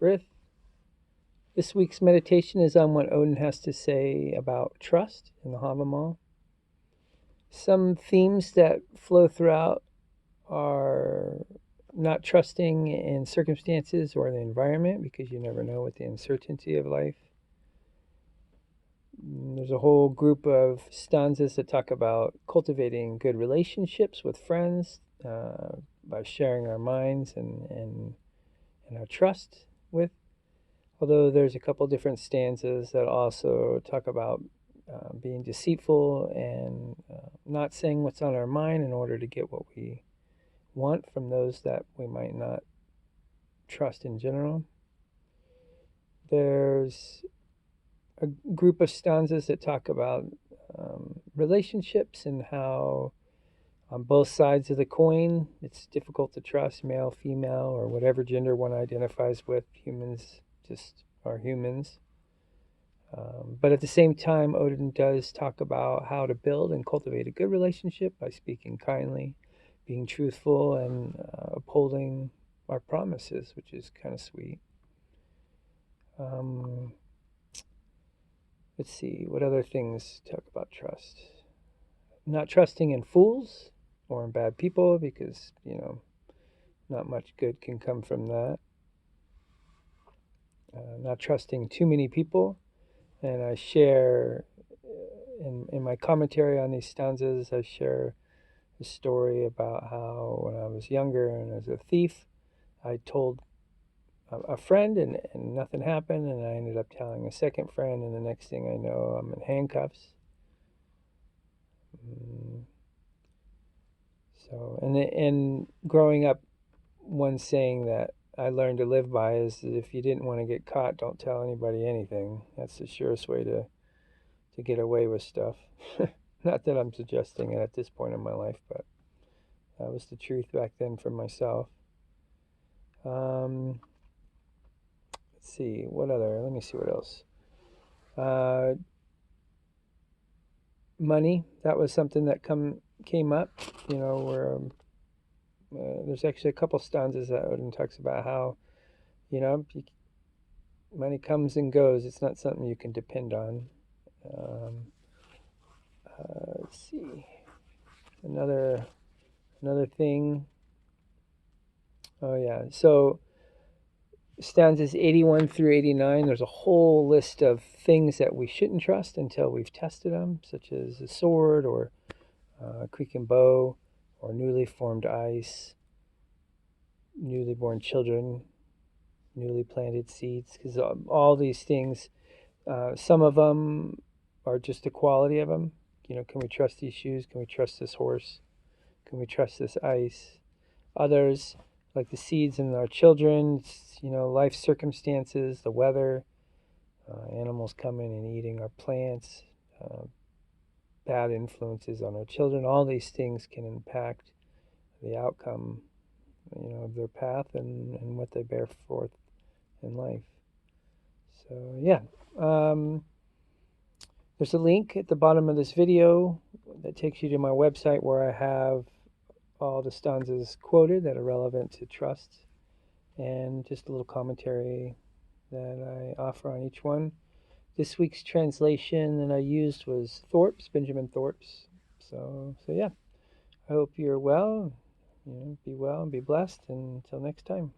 Frith. This week's meditation is on what Óðinn has to say about trust in the Hávamál. Some themes that flow throughout are not trusting in circumstances or the environment, because you never know with the uncertainty of life. There's a whole group of stanzas that talk about cultivating good relationships with friends by sharing our minds and our trust with. Although there's a couple different stanzas that also talk about being deceitful and not saying what's on our mind in order to get what we want from those that we might not trust in general. There's a group of stanzas that talk about relationships and how on both sides of the coin it's difficult to trust male, female, or whatever gender one identifies with. Humans just are humans. But at the same time, Óðinn does talk about how to build and cultivate a good relationship by speaking kindly, being truthful, and upholding our promises, which is kind of sweet. Let's see, what other things talk about trust? Not trusting in fools or in bad people, because, not much good can come from that. Not trusting too many people. And I share, in my commentary on these stanzas, I share a story about how when I was younger and as a thief, I told a friend and nothing happened, and I ended up telling a second friend, and the next thing I know, I'm in handcuffs. So, and growing up, one saying that I learned to live by is that if you didn't want to get caught, don't tell anybody anything. That's the surest way to get away with stuff. Not that I'm suggesting it at this point in my life, but that was the truth back then for myself. Let's see, let me see what else. Money, that was something that came up, where there's actually a couple stanzas that Óðinn talks about how, money comes and goes. It's not something you can depend on. Let's see, another thing. Oh yeah, so stanzas 81 through 89, there's a whole list of things that we shouldn't trust until we've tested them, such as a sword or a creaking bow or newly formed ice, newly born children, newly planted seeds, because all these things, some of them are just the quality of them. Can we trust these shoes? Can we trust this horse? Can we trust this ice? Others, like the seeds in our children, life circumstances, the weather, animals coming and eating our plants, bad influences on our children. All these things can impact the outcome, of their path and what they bear forth in life. So yeah, there's a link at the bottom of this video that takes you to my website where I have all the stanzas quoted that are relevant to trust, and just a little commentary that I offer on each one. This week's translation that I used was Benjamin Thorpe's. So yeah, I hope you're well. Be well and be blessed. And until next time.